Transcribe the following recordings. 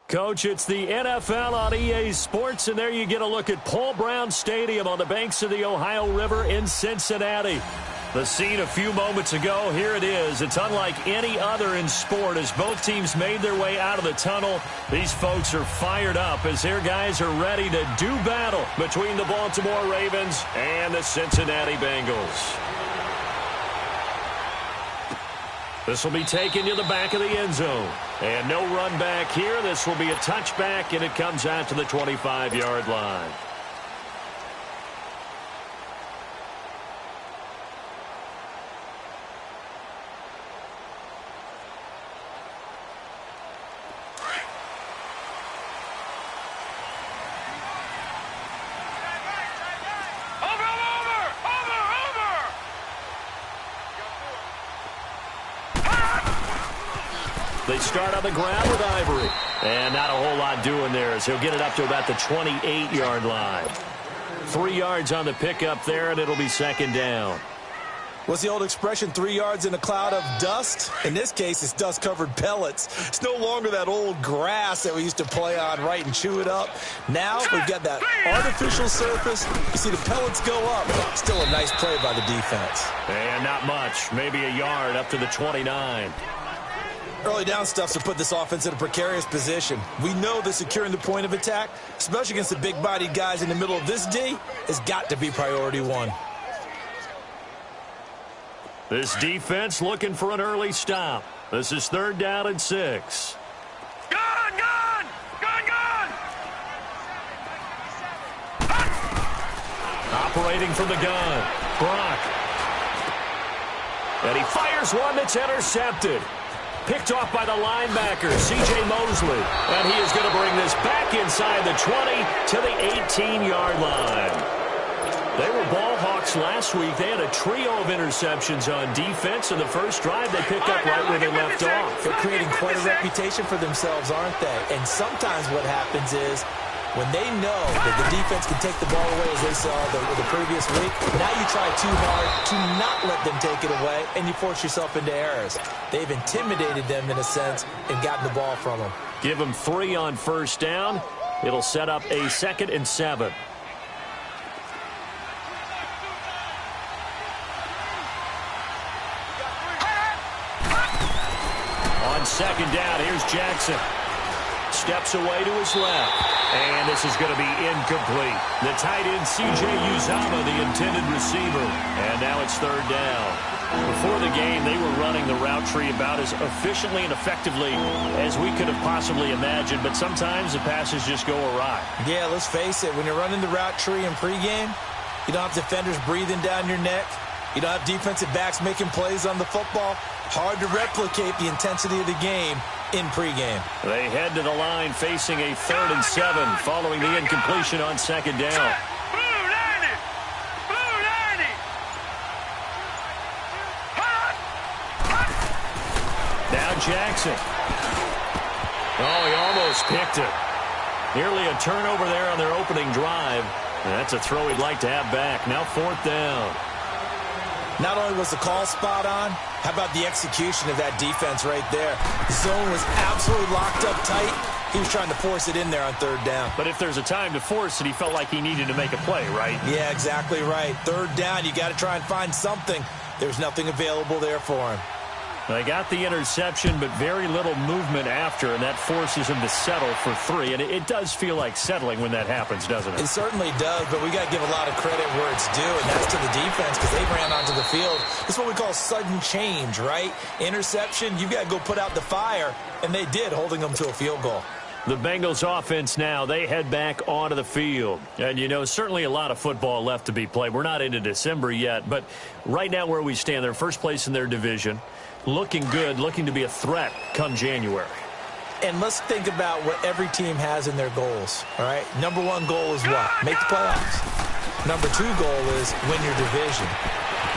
Coach, it's the NFL on EA Sports, and there you get a look at Paul Brown Stadium on the banks of the Ohio River in Cincinnati. The scene a few moments ago, here it is. It's unlike any other in sport as both teams made their way out of the tunnel. These folks are fired up as their guys are ready to do battle between the Baltimore Ravens and the Cincinnati Bengals. This will be taken to the back of the end zone. And no run back here. This will be a touchback, and it comes out to the 25-yard line. They start on the ground with Ivory. And not a whole lot doing there as he'll get it up to about the 28-yard line. 3 yards on the pickup there, and it'll be second down. What's the old expression, 3 yards in a cloud of dust? In this case, it's dust-covered pellets. It's no longer that old grass that we used to play on, right, and chew it up. Now we've got that artificial surface. You see the pellets go up. Still a nice play by the defense. And not much, maybe a yard up to the 29. Early down stuff to put this offense in a precarious position. We know that securing the point of attack, especially against the big-bodied guys in the middle of this D, has got to be priority one. This defense looking for an early stop. This is 3rd down and 6. Gun! Gun! Gun! Gun! Operating from the gun, Brock. And he fires one that's intercepted. Picked off by the linebacker, C.J. Mosley. And he is going to bring this back inside the 20 to the 18-yard line. They were ball hawks last week. They had a trio of interceptions on defense. In the first drive, they picked up right where they left off. They're creating quite a reputation for themselves, aren't they? And sometimes what happens is, when they know that the defense can take the ball away, as they saw the previous week, now you try too hard to not let them take it away, and you force yourself into errors. They've intimidated them, in a sense, and gotten the ball from them. Give them 3 on first down. It'll set up a 2nd and 7. On 2nd down, here's Jackson. Steps away to his left. And this is going to be incomplete. The tight end, C.J. Uzama, the intended receiver. And now it's 3rd down. Before the game, they were running the route tree about as efficiently and effectively as we could have possibly imagined. But sometimes the passes just go awry. Yeah, let's face it. When you're running the route tree in pregame, you don't have defenders breathing down your neck. You don't have defensive backs making plays on the football. Hard to replicate the intensity of the game in pregame. They head to the line facing a 3rd and 7 following the incompletion on 2nd down. Now Jackson. Oh, he almost picked it. Nearly a turnover there on their opening drive. And that's a throw he'd like to have back. Now 4th down. Not only was the call spot on, how about the execution of that defense right there? The zone was absolutely locked up tight. He was trying to force it in there on 3rd down. But if there's a time to force it, he felt like he needed to make a play, right? Yeah, exactly right. 3rd down, you got to try and find something. There's nothing available there for him. They got the interception, but very little movement after, and that forces him to settle for 3. And it does feel like settling when that happens, doesn't it? It certainly does, but we got to give a lot of credit where it's due, and that's to the defense because they ran onto the field. This is what we call sudden change, right? Interception, you got to go put out the fire, and they did, holding them to a field goal. The Bengals offense now, they head back onto the field. And, you know, certainly a lot of football left to be played. We're not into December yet, but right now where we stand, they're first place in their division. Looking good, looking to be a threat come January. And let's think about what every team has in their goals, all right? Number 1 goal is what? Make the playoffs. Number 2 goal is win your division.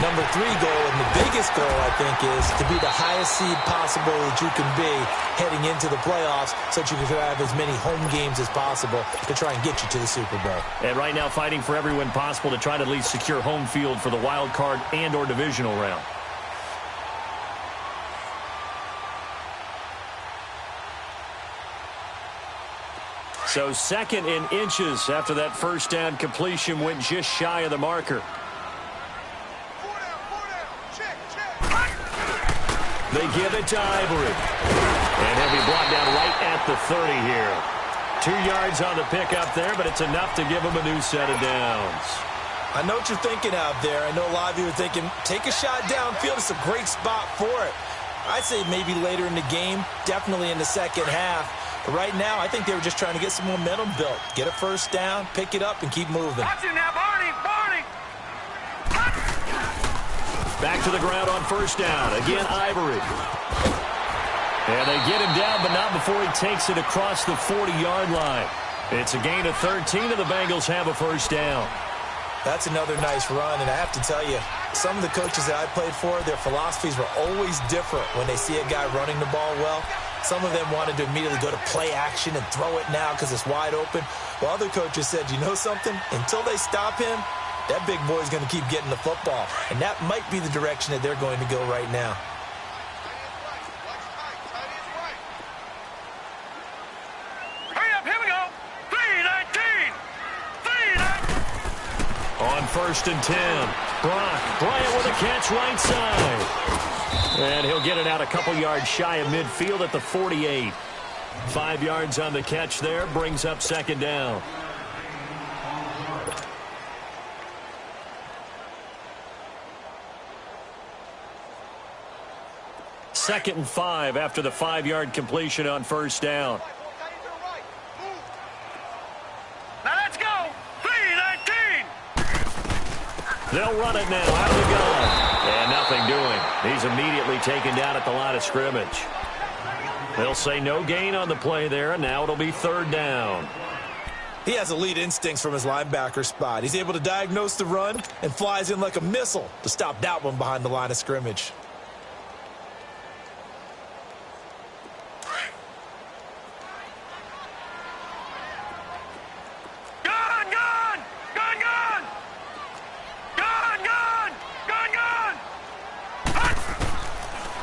Number 3 goal, and the biggest goal, I think, is to be the highest seed possible that you can be heading into the playoffs so that you can have as many home games as possible to try and get you to the Super Bowl. And right now fighting for every win possible to try to at least secure home field for the wild card and or divisional round. So 2nd in inches after that first down completion went just shy of the marker. They give it to Ivory. And he'll be brought down right at the 30 here. 2 yards on the pickup there, but it's enough to give him a new set of downs. I know what you're thinking out there. I know a lot of you are thinking, take a shot downfield. It's a great spot for it. I'd say maybe later in the game, definitely in the second half. But right now, I think they were just trying to get some momentum built. Get a first down, pick it up, and keep moving. Watch it now, Barney! Barney! Back to the ground on first down. Again, Ivory. And they get him down, but not before he takes it across the 40-yard line. It's a gain of 13, and the Bengals have a first down. That's another nice run, and I have to tell you, some of the coaches that I played for, their philosophies were always different when they see a guy running the ball well. Some of them wanted to immediately go to play action and throw it now because it's wide open. While other coaches said, you know something? Until they stop him, that big boy's going to keep getting the football. And that might be the direction that they're going to go right now. Hurry up, here we go! 3-19! 3-19! On 1st and 10, Brock Bryant with a catch right side. And he'll get it out a couple yards shy of midfield at the 48. 5 yards on the catch there, brings up 2nd down. Second and 5 after the 5-yard completion on first down. Now let's go! 3-19! They'll run it now out of the gun. And nothing doing. He's immediately taken down at the line of scrimmage. They'll say no gain on the play there, and now it'll be 3rd down. He has elite instincts from his linebacker spot. He's able to diagnose the run and flies in like a missile to stop that one behind the line of scrimmage.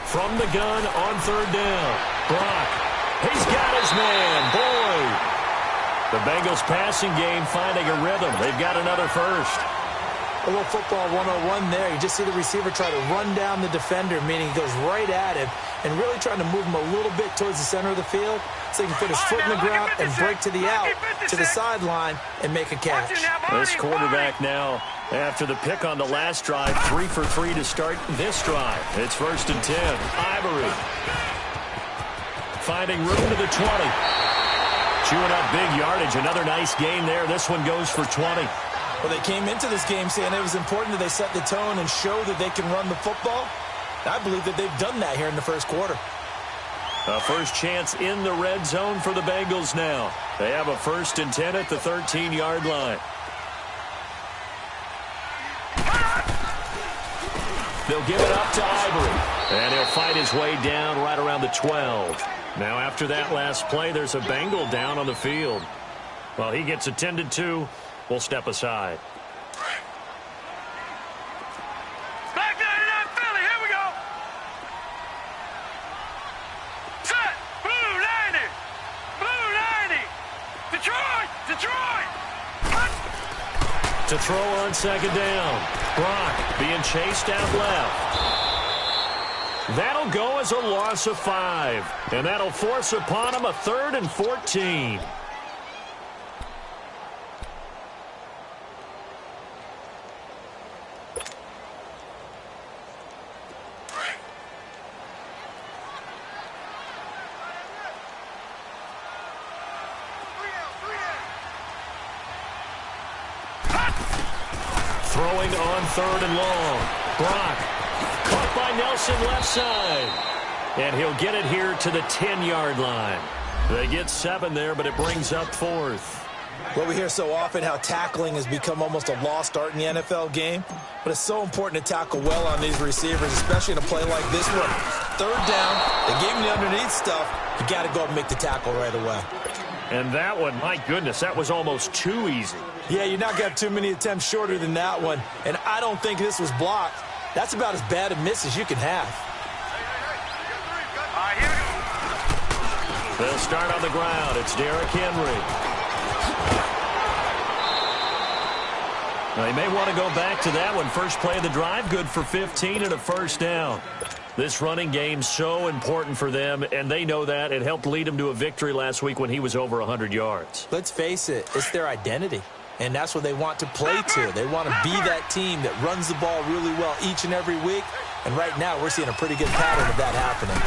From the gun on 3rd down. Brock, he's got his man. Boyd. The Bengals passing game finding a rhythm. They've got another first. A little football 101 there. You just see the receiver try to run down the defender, meaning he goes right at him and really trying to move him a little bit towards the center of the field so he can put his foot in the ground and break to the out, to the sideline, and make a catch. This quarterback now, after the pick on the last drive, 3 for 3 to start this drive. It's 1st and 10. Ivory finding room to the 20. Chewing up big yardage. Another nice gain there. This one goes for 20. Well, they came into this game saying it was important that they set the tone and show that they can run the football. I believe that they've done that here in the first quarter. A first chance in the red zone for the Bengals now. They have a 1st and 10 at the 13-yard line. They'll give it up to Ivory. And he'll fight his way down right around the 12. Now, after that last play, there's a Bengal down on the field. Well, he gets attended to. We'll step aside. Back 99 Philly, here we go! Set! Blue 90! Blue 90! Detroit! Detroit! To throw on 2nd down. Brock being chased out left. That'll go as a loss of 5. And that'll force upon him a 3rd and 14. Throwing on 3rd and long. Brock caught by Nelson left side. And he'll get it here to the 10-yard line. They get 7 there, but it brings up 4th. Well, we hear so often how tackling has become almost a lost art in the NFL game. But it's so important to tackle well on these receivers, especially in a play like this one. 3rd down, they gave him the underneath stuff. You got to go up and make the tackle right away. And that one, my goodness, that was almost too easy. Yeah, you're not going to have too many attempts shorter than that one. And I don't think this was blocked. That's about as bad a miss as you can have. All right, here we go. They'll start on the ground. It's Derrick Henry. They may want to go back to that one. First play of the drive, good for 15 and a first down. This running game so important for them, and they know that. It helped lead them to a victory last week when he was over 100 yards. Let's face it, it's their identity, and that's what they want to play to. They want to be that team that runs the ball really well each and every week, and right now we're seeing a pretty good pattern of that happening.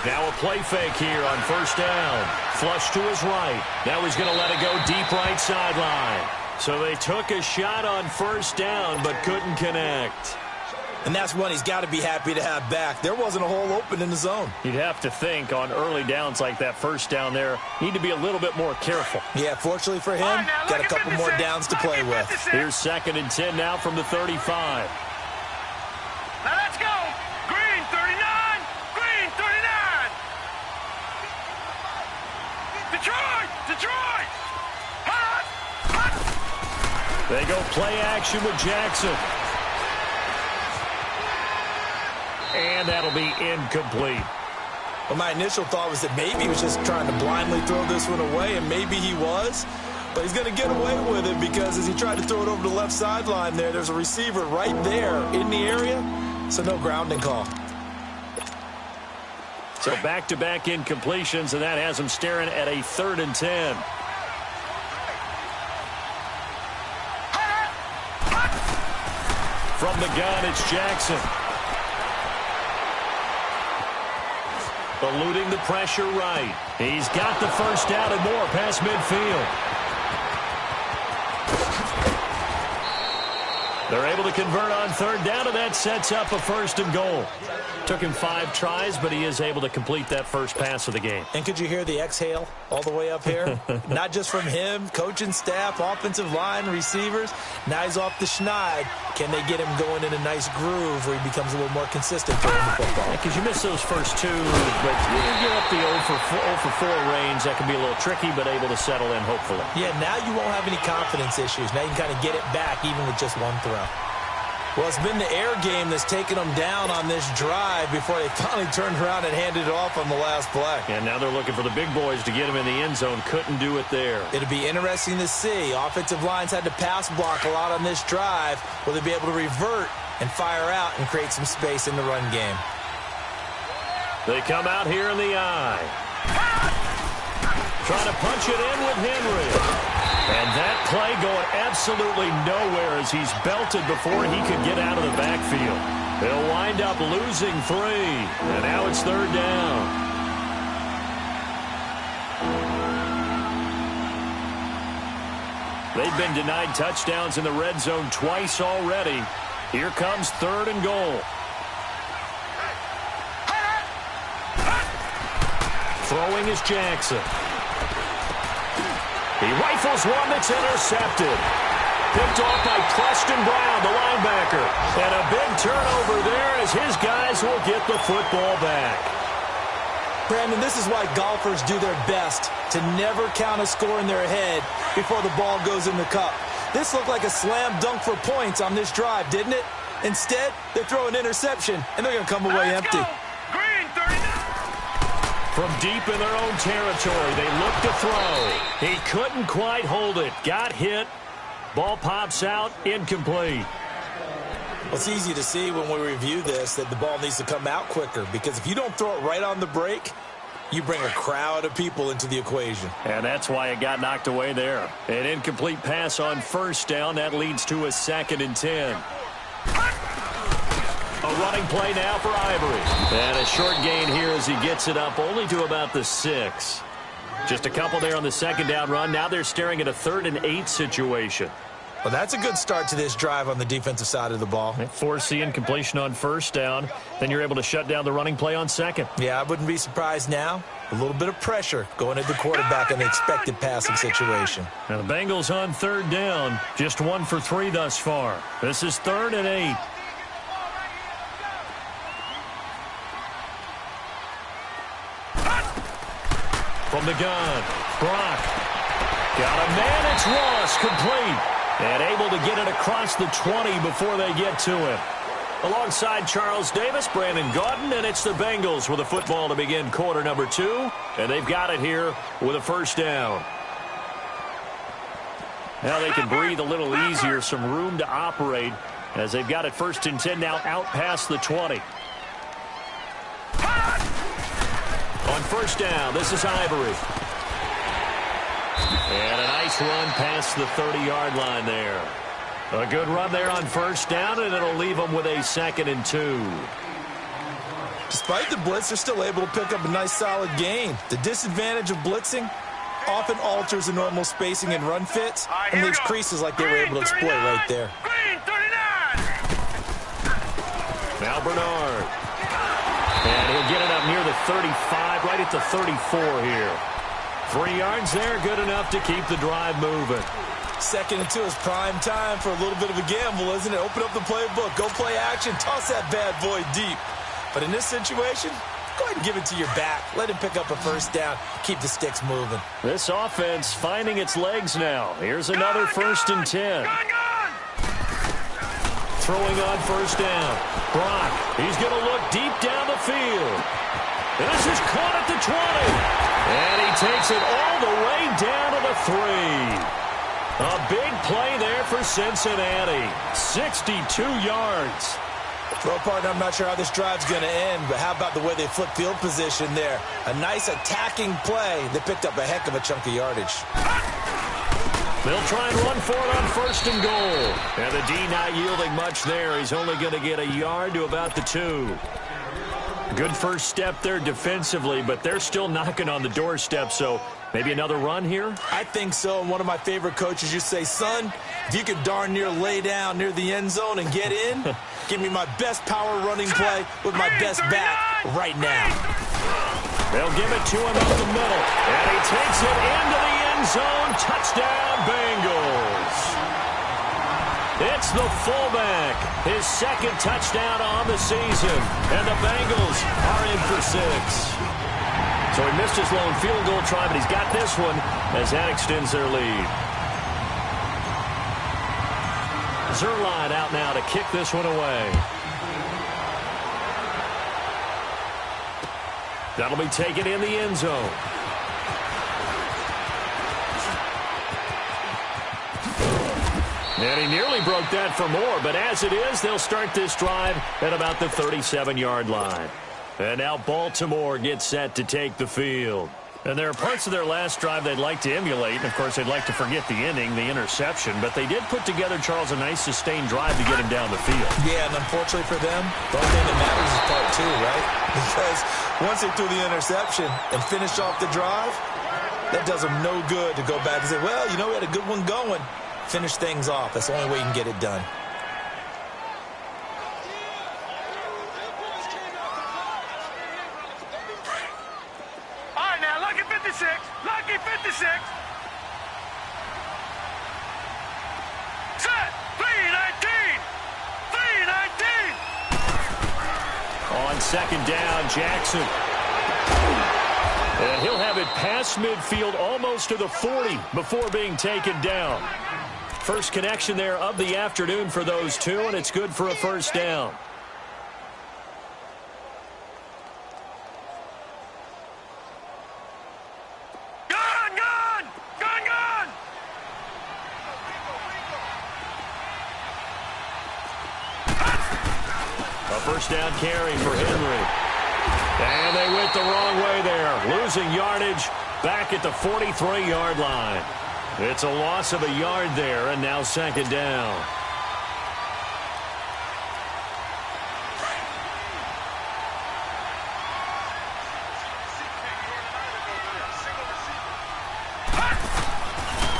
Now a play fake here on first down. Flush to his right. Now he's going to let it go deep right sideline. So they took a shot on first down but couldn't connect. And that's one he's got to be happy to have back. There wasn't a hole open in the zone. You'd have to think on early downs like that first down there, need to be a little bit more careful. Yeah, fortunately for him, got a couple more downs to play with. Here's 2nd and 10 now from the 35. Now let's go. Green 39. Green 39. Detroit. Detroit. Hot. Hot. They go play action with Jackson. And that'll be incomplete. Well, my initial thought was that maybe he was just trying to blindly throw this one away, and maybe he was. But he's going to get away with it because as he tried to throw it over the left sideline there's a receiver right there in the area, so no grounding call. So back-to-back incompletions, and that has him staring at a 3rd and 10. From the gun, it's Jackson. Eluding the pressure right. He's got the first down and more past midfield. They're able to convert on 3rd down, and that sets up a 1st and goal. Took him 5 tries, but he is able to complete that first pass of the game. And could you hear the exhale all the way up here? Not just from him, coaching staff, offensive line, receivers. Now he's off the schneid. Can they get him going in a nice groove where he becomes a little more consistent throwing the football? Because you miss those first 2, but you get up the 0 for 4 range. That can be a little tricky, but able to settle in, hopefully. Yeah, now you won't have any confidence issues. Now you can kind of get it back even with just one throw. Well, it's been the air game that's taken them down on this drive before they finally turned around and handed it off on the last play. And now they're looking for the big boys to get him in the end zone. Couldn't do it there. It'll be interesting to see. Offensive lines had to pass block a lot on this drive. Will they be able to revert and fire out and create some space in the run game? They come out here in the eye. Trying to punch it in with Henry. And that play going absolutely nowhere as he's belted before he could get out of the backfield. They'll wind up losing 3. And now it's 3rd down. They've been denied touchdowns in the red zone twice already. Here comes 3rd and goal. Throwing is Jackson. He rifles one that's intercepted. Picked off by Preston Brown, the linebacker. And a big turnover there as his guys will get the football back. Brandon, this is why golfers do their best to never count a score in their head before the ball goes in the cup. This looked like a slam dunk for points on this drive, didn't it? Instead, they throw an interception, and they're going to come away empty. Green 39. From deep in their own territory, they look to throw. He couldn't quite hold it. Got hit. Ball pops out. Incomplete. Well, it's easy to see when we review this that the ball needs to come out quicker because if you don't throw it right on the break, you bring a crowd of people into the equation. And that's why it got knocked away there. An incomplete pass on first down. That leads to a 2nd and 10. A running play now for Ivory. And a short gain here as he gets it up only to about the 6. Just a couple there on the 2nd down run. Now they're staring at a 3rd and 8 situation. Well, that's a good start to this drive on the defensive side of the ball. Force the incompletion on first down. Then you're able to shut down the running play on 2nd. Yeah, I wouldn't be surprised now. A little bit of pressure going at the quarterback in the expected passing situation. Now the Bengals on 3rd down. Just 1 for 3 thus far. This is 3rd and 8. From the gun, Brock. Got a man, it's Ross, complete. And able to get it across the 20 before they get to him. Alongside Charles Davis, Brandon Gaudin, and it's the Bengals with a football to begin quarter number 2. And they've got it here with a first down. Now they can breathe a little easier, some room to operate as they've got it 1st and 10 now out past the 20. On 1st down, this is Ivory. And a nice run past the 30-yard line there. A good run there on 1st down, and it'll leave them with a 2nd and 2. Despite the blitz, they're still able to pick up a nice solid gain. The disadvantage of blitzing often alters the normal spacing and run fits and leaves creases like they were able to exploit right there. Now Bernard. And he'll get it up near the 35, right at the 34 here. 3 yards there, good enough to keep the drive moving. 2nd and 2 is prime time for a little bit of a gamble, isn't it? Open up the playbook, go play action, toss that bad boy deep. But in this situation, go ahead and give it to your back. Let him pick up a 1st down. Keep the sticks moving. This offense finding its legs now. Here's another 1st and 10. Throwing on 1st down. Brock, he's going to look deep down the field. And this is caught at the 20. And he takes it all the way down to the 3. A big play there for Cincinnati. 62 yards. Throw partner, I'm not sure how this drive's going to end, but how about the way they flip field position there? A nice attacking play that picked up a heck of a chunk of yardage. They'll try and run for it on 1st and goal. And the D not yielding much there. He's only going to get a yard to about the 2. Good first step there defensively, but they're still knocking on the doorstep, so maybe another run here? I think so. And one of my favorite coaches used to say, son, if you could darn near lay down near the end zone and get in, give me my best power running play with my best back right now. They'll give it to him up the middle, and he takes it into the end zone. Touchdown, Bengals. It's the fullback, his 2nd touchdown on the season, and the Bengals are in for 6. So he missed his lone field goal try, but he's got this one as that extends their lead. Zerline out now to kick this one away. That'll be taken in the end zone. And he nearly broke that for more, but as it is, they'll start this drive at about the 37-yard line. And now Baltimore gets set to take the field. And there are parts of their last drive they'd like to emulate. And, of course, they'd like to forget the ending, the interception. But they did put together, Charles, a nice sustained drive to get him down the field. Yeah, and unfortunately for them, the only thing that matters is part 2, right? Because once they threw the interception and finished off the drive, that does them no good to go back and say, well, you know, we had a good one going. Finish things off. That's the only way you can get it done. All right, now, lucky 56. Lucky 56. Set. 319. 319. On 2nd down, Jackson. And he'll have it past midfield almost to the 40 before being taken down. First connection there of the afternoon for those two, and it's good for a 1st down. Gun, gun! Gun, gun! A 1st down carry for Henry. And they went the wrong way there, losing yardage back at the 43-yard line. It's a loss of a yard there, and now 2nd down.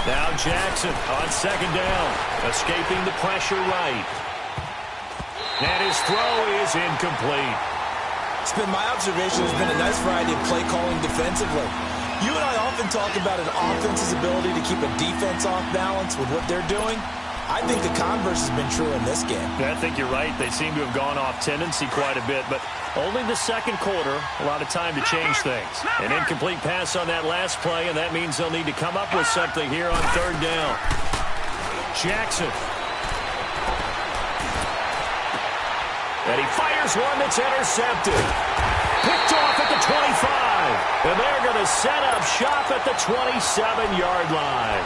Now Jackson on 2nd down, escaping the pressure right. And his throw is incomplete. It's been my observation there's been a nice variety of play calling defensively. You and I often talk about an offense's ability to keep a defense off balance with what they're doing. I think the converse has been true in this game. I think you're right. They seem to have gone off tendency quite a bit, but only the 2nd quarter, a lot of time to change things. An incomplete pass on that last play, and that means they'll need to come up with something here on 3rd down. Jackson. And he fires one that's intercepted. Picked off at the 25. And they're going to set up shop at the 27-yard line.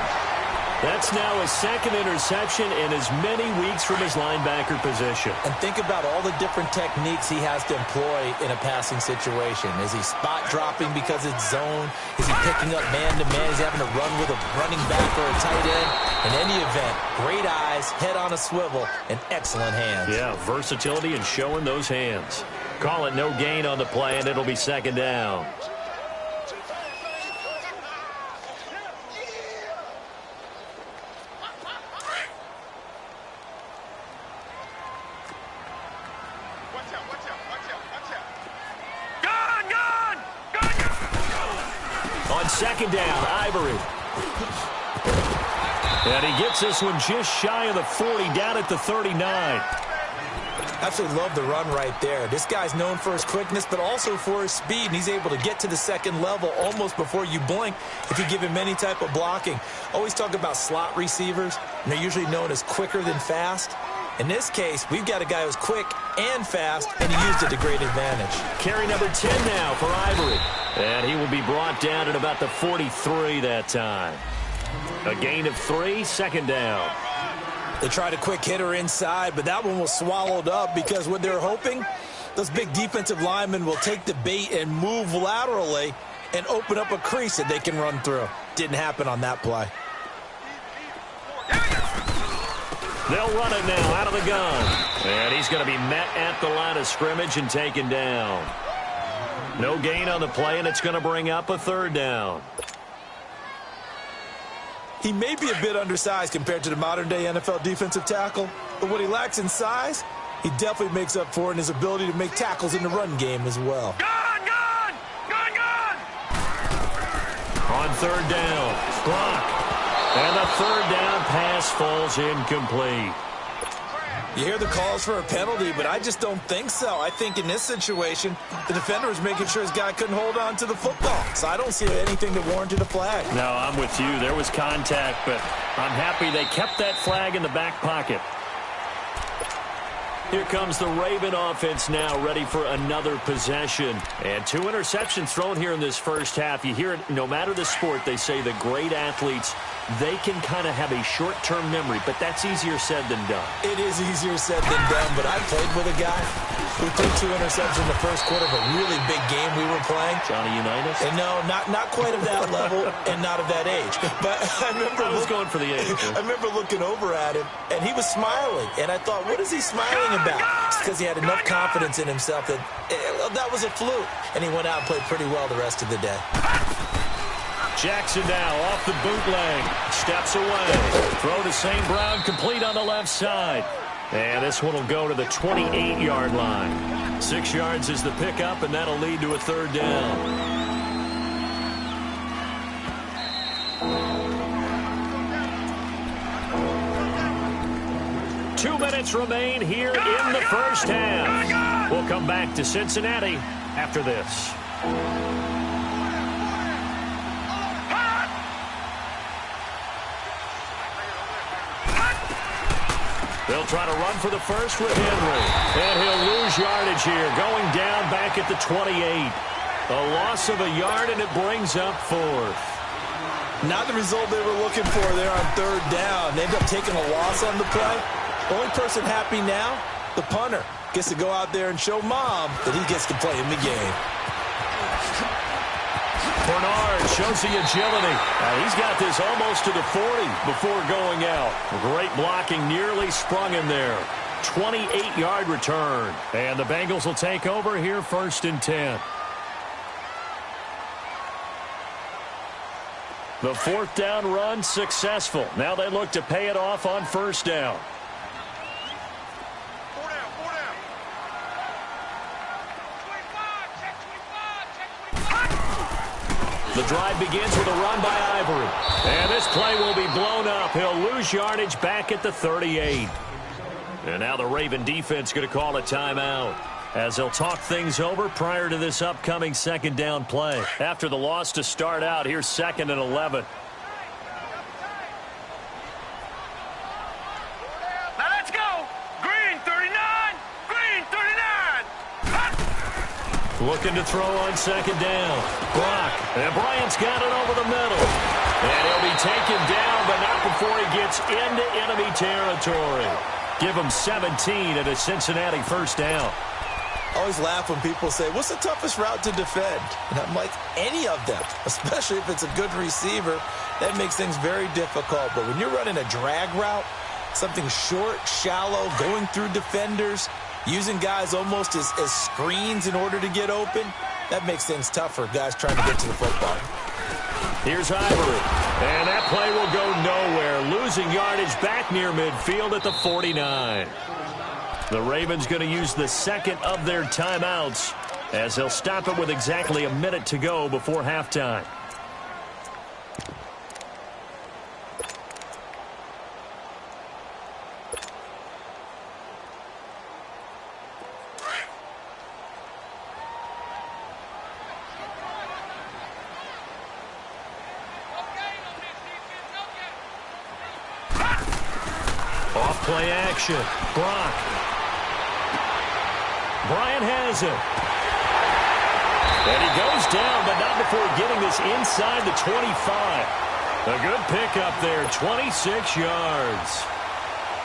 That's now his second interception in as many weeks from his linebacker position. And think about all the different techniques he has to employ in a passing situation. Is he spot dropping because it's zone? Is he picking up man-to-man? Is he having to run with a running back or a tight end? In any event, great eyes, head on a swivel, and excellent hands. Yeah, versatility and showing those hands. Call it no gain on the play, and it'll be second down. On second down, Ivory. And he gets this one just shy of the 40, down at the 39. Absolutely love the run right there. This guy's known for his quickness, but also for his speed, and he's able to get to the second level almost before you blink if you give him any type of blocking. Always talk about slot receivers, and they're usually known as quicker than fast. In this case, we've got a guy who's quick and fast, and he used it to great advantage. Carry number 10 now for Ivory. And he will be brought down at about the 43 that time. A gain of 3, second down. They tried a quick hitter inside, but that one was swallowed up because what they're hoping, those big defensive linemen will take the bait and move laterally and open up a crease that they can run through. Didn't happen on that play. They'll run it now out of the gun. And he's going to be met at the line of scrimmage and taken down. No gain on the play, and it's going to bring up a third down. He may be a bit undersized compared to the modern-day NFL defensive tackle, but what he lacks in size, he definitely makes up for in his ability to make tackles in the run game as well. Gun! On third down, block. And the third down pass falls incomplete. You hear the calls for a penalty, but I just don't think so. I think in this situation, the defender was making sure his guy couldn't hold on to the football. So I don't see anything that warranted a flag. No, I'm with you. There was contact, but I'm happy they kept that flag in the back pocket. Here comes the Raven offense now, ready for another possession. And 2 interceptions thrown here in this first half. You hear it, no matter the sport, they say the great athletes, they can kind of have a short-term memory, but that's easier said than done. It is easier said than done, but I played with a guy who threw 2 interceptions in the first quarter of a really big game we were playing. Johnny Unitas? And no, not quite of that level and not of that age. But I was going for the age. I remember looking over at him, and he was smiling. And I thought, what is he smiling about? It's because he had enough confidence in himself that that was a fluke. And he went out and played pretty well the rest of the day. Jackson now off the bootleg. Steps away. Throw to St. Brown, complete on the left side. And this one will go to the 28-yard line. 6 yards is the pickup, and that'll lead to a third down. Two minutes remain here in the first half. We'll come back to Cincinnati after this. They'll try to run for the first with Henry. And he'll lose yardage here, going down back at the 28. A loss of a yard, and it brings up 4th. Not the result they were looking for there on third down. They end up taking a loss on the play. The only person happy now, the punter, gets to go out there and show Mom that he gets to play in the game. Bernard shows the agility. He's got this almost to the 40 before going out. Great blocking, nearly sprung him there. 28-yard return. And the Bengals will take over here, 1st and 10. The 4th down run successful. Now they look to pay it off on 1st down. The drive begins with a run by Ivory. And this play will be blown up. He'll lose yardage back at the 38. And now the Raven defense going to call a timeout as they'll talk things over prior to this upcoming 2nd down play. After the loss to start out, here's 2nd and 11. Now let's go. Green 39. Green 39. Looking to throw on second down. Brock. And Bryant's got it over the middle. And he'll be taken down, but not before he gets into enemy territory. Give him 17 at a Cincinnati first down. I always laugh when people say, what's the toughest route to defend? And I'm like, any of them, especially if it's a good receiver. That makes things very difficult. But when you're running a drag route, something short, shallow, going through defenders, using guys almost as screens in order to get open, that makes things tough for guys trying to get to the football. Here's Ivory. And that play will go nowhere. Losing yardage back near midfield at the 49. The Ravens going to use the second of their timeouts as they'll stop it with exactly a minute to go before halftime. Off play action. Brock. Bryant has it. And he goes down, but not before getting this inside the 25. A good pickup there, 26 yards.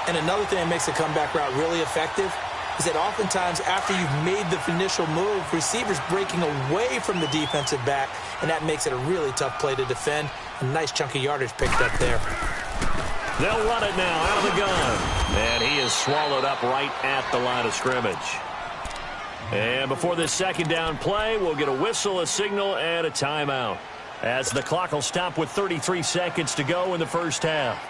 And another thing that makes the comeback route really effective is that oftentimes after you've made the initial move, receivers breaking away from the defensive back, and that makes it a really tough play to defend. A nice chunk of yardage picked up there. They'll run it now out of the gun. And he is swallowed up right at the line of scrimmage. And before this second down play, we'll get a whistle, a signal, and a timeout, as the clock will stop with 33 seconds to go in the first half.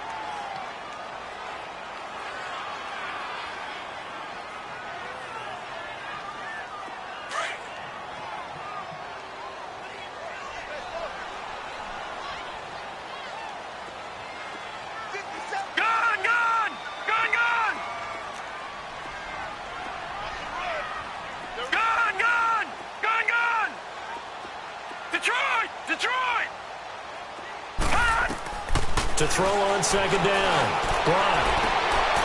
To throw on second down. Brock.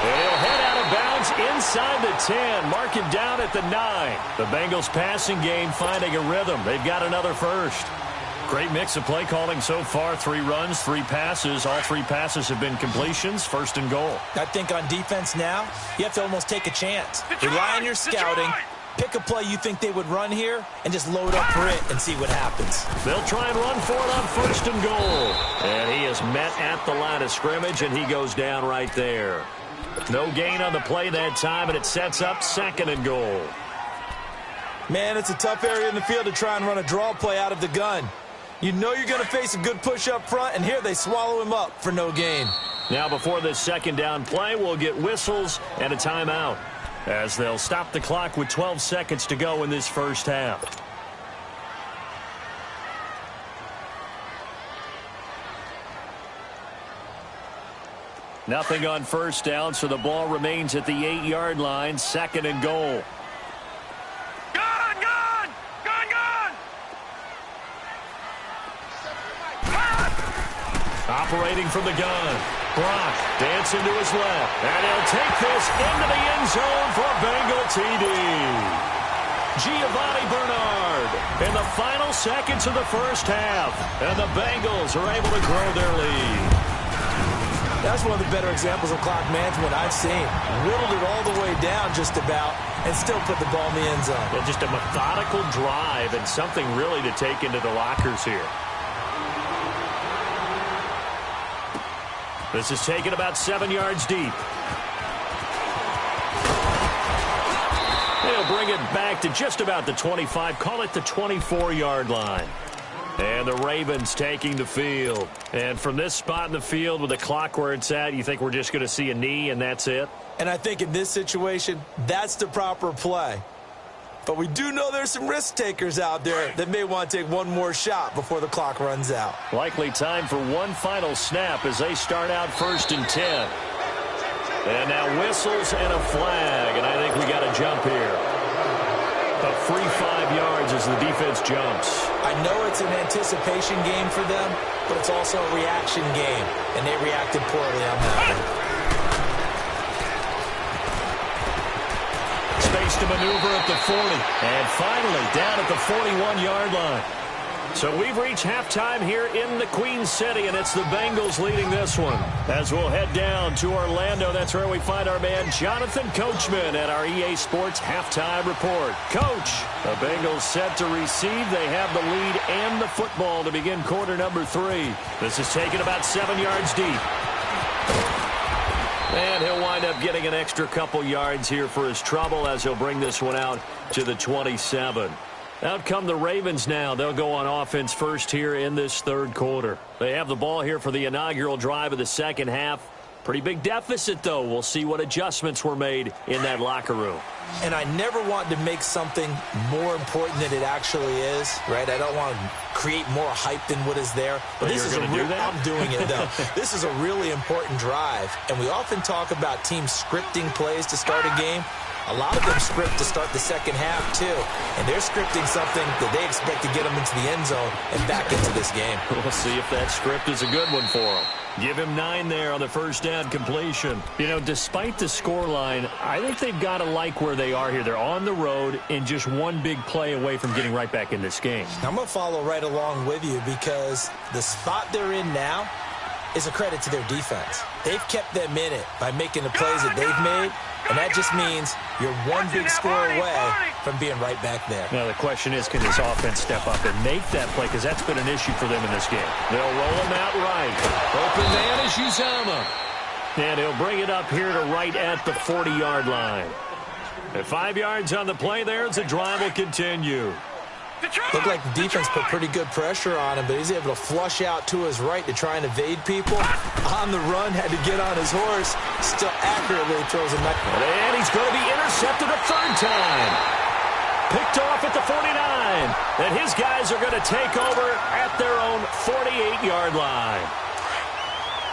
And he'll head out of bounds inside the 10. Mark him down at the 9. The Bengals passing game finding a rhythm. They've got another first. Great mix of play calling so far. 3 runs, 3 passes. All 3 passes have been completions. First and goal. I think on defense now, you have to almost take a chance. Rely on your scouting. Pick a play you think they would run here and just load up for it and see what happens. They'll try and run for it on first and goal. And he is met at the line of scrimmage, and he goes down right there. No gain on the play that time, and it sets up second and goal. Man, it's a tough area in the field to try and run a draw play out of the gun. You know you're going to face a good push up front, and here they swallow him up for no gain. Now before this second down play, we'll get whistles and a timeout, as they'll stop the clock with 12 seconds to go in this first half. Nothing on first down, so the ball remains at the 8-yard line, second and goal. Gun! Gun! Gun! Gun! Operating from the gun. Brock dancing to his left. And he'll take this into the end zone for a Bengal TD. Giovanni Bernard in the final seconds of the first half. And the Bengals are able to grow their lead. That's one of the better examples of clock management I've seen. Whittled it all the way down just about and still put the ball in the end zone. Yeah, just a methodical drive and something really to take into the lockers here. This is taken about 7 yards deep. They'll bring it back to just about the 25. Call it the 24-yard line. And the Ravens taking the field. And from this spot in the field with the clock where it's at, you think we're just going to see a knee and that's it? And I think in this situation, that's the proper play. But we do know there's some risk takers out there that may want to take one more shot before the clock runs out. Likely time for one final snap as they start out first and 10. And now whistles and a flag, and I think we got a jump here. A free 5 yards as the defense jumps. I know it's an anticipation game for them, but it's also a reaction game, and they reacted poorly on that one. Spaced to maneuver at the 40. And finally down at the 41-yard line. So we've reached halftime here in the Queen City, and it's the Bengals leading this one. As we'll head down to Orlando, that's where we find our man Jonathan Coachman at our EA Sports Halftime Report. Coach, the Bengals set to receive. They have the lead and the football to begin quarter number 3. This is taken about 7 yards deep. And he'll wind up getting an extra couple yards here for his trouble as he'll bring this one out to the 27. Out come the Ravens now. They'll go on offense first here in this third quarter. They have the ball here for the inaugural drive of the second half. Pretty big deficit, though. We'll see what adjustments were made in that locker room. And I never want to make something more important than it actually is, right? I don't want to create more hype than what is there. But this is I'm doing it, though. This is a really important drive. And we often talk about teams scripting plays to start a game. A lot of them script to start the second half, too. And they're scripting something that they expect to get them into the end zone and back into this game. We'll see if that script is a good one for them. Give him 9 there on the first down completion. You know, despite the scoreline, I think they've got to like where they are here. They're on the road and just one big play away from getting right back in this game. I'm going to follow right along with you because the spot they're in now is a credit to their defense. They've kept them in it by making the plays that they've made, and that just means you're one big score away from being right back there. Now, the question is, can this offense step up and make that play? Because that's been an issue for them in this game. They'll roll him out right. Open man is Uzomah. And he'll bring it up here to right at the 40-yard line. At 5 yards on the play there, as the drive will continue. Looked like the defense put pretty good pressure on him, but he's able to flush out to his right to try and evade people. On the run, had to get on his horse. Still accurately throws him back. And he's going to be intercepted a third time. Picked off at the 49. And his guys are going to take over at their own 48-yard line.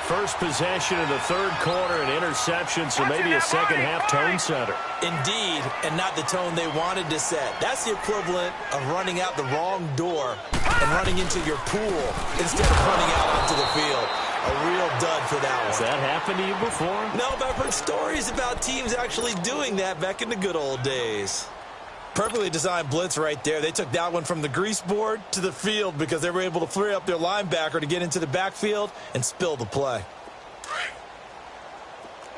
First possession of the third quarter, an interception, so maybe a second-half tone setter. Indeed, and not the tone they wanted to set. That's the equivalent of running out the wrong door and running into your pool instead of running out onto the field. A real dud for that one. Has that happened to you before? No, but I've heard stories about teams actually doing that back in the good old days. Perfectly designed blitz right there. They took that one from the grease board to the field because they were able to free up their linebacker to get into the backfield and spill the play.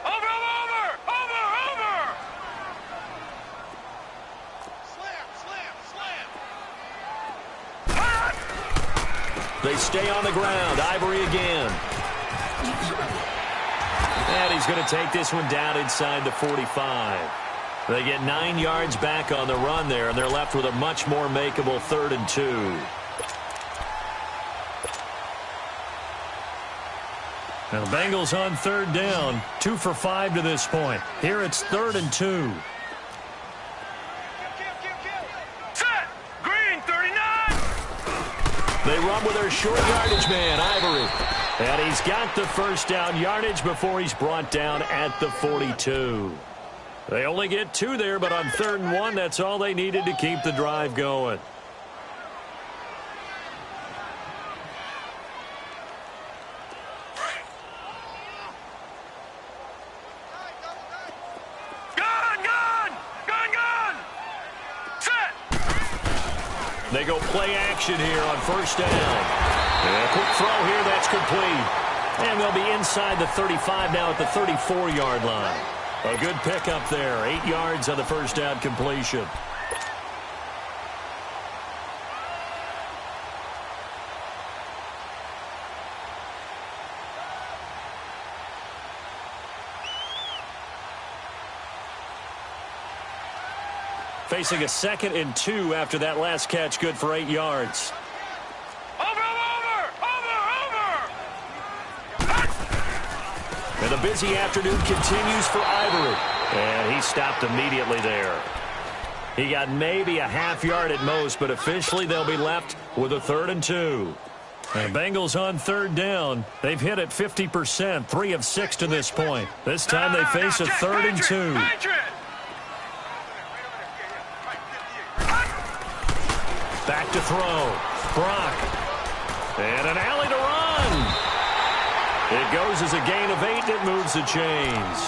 Over! Slam! They stay on the ground. Ivory again. And he's going to take this one down inside the 45. They get 9 yards back on the run there, and they're left with a much more makeable 3rd and 2. Now the Bengals on 3rd down, 2 for 5 to this point. Here it's 3rd and 2. Set! Green, 39! They run with their short yardage man, Ivory. And he's got the first down yardage before he's brought down at the 42. They only get 2 there, but on 3rd and 1, that's all they needed to keep the drive going. Gun! Set! They go play action here on first down. And a quick throw here, that's complete. And they'll be inside the 35 now at the 34-yard line. A good pickup there, 8 yards on the first down completion. Facing a 2nd and 2 after that last catch, good for 8 yards. Over! And the busy afternoon continues for Ivory. And he stopped immediately there. He got maybe a half yard at most, but officially they'll be left with a 3rd and 2. And Bengals on 3rd down. They've hit it 50%, 3 of 6 to this point. This time they face a 3rd and 2. Back to throw. Brock. And an alley to run. It goes as a gain of 8, and it moves the chains.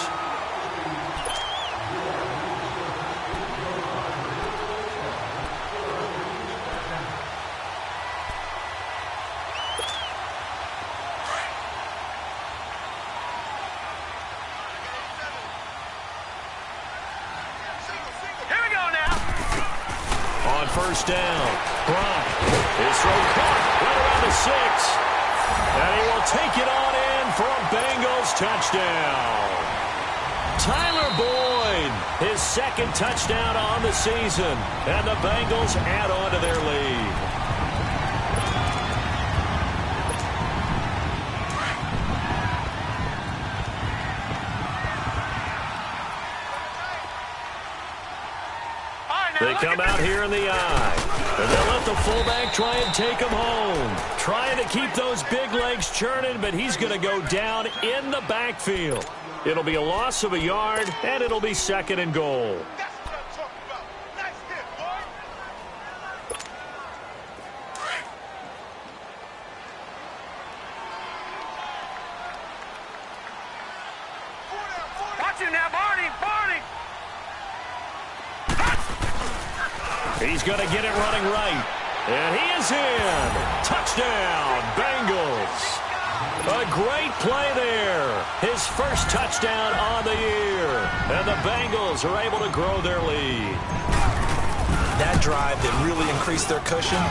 first down. Bryant, his throw caught right around the 6. And he will take it on in for a Bengals touchdown. Tyler Boyd, his second touchdown on the season. And the Bengals add on to their lead. They come out here in the eye, and they'll let the fullback try and take him home. Trying to keep those big legs churning, but he's going to go down in the backfield. It'll be a loss of a yard, and it'll be 2nd and goal. That's what I'm talking about. Nice hit, boy. Watch it now, Barney. Barney. He's going to get it running right. And he is in. Touchdown, Bengals. A great play there. His first touchdown on the year. And the Bengals are able to grow their lead. That drive that really increased their cushion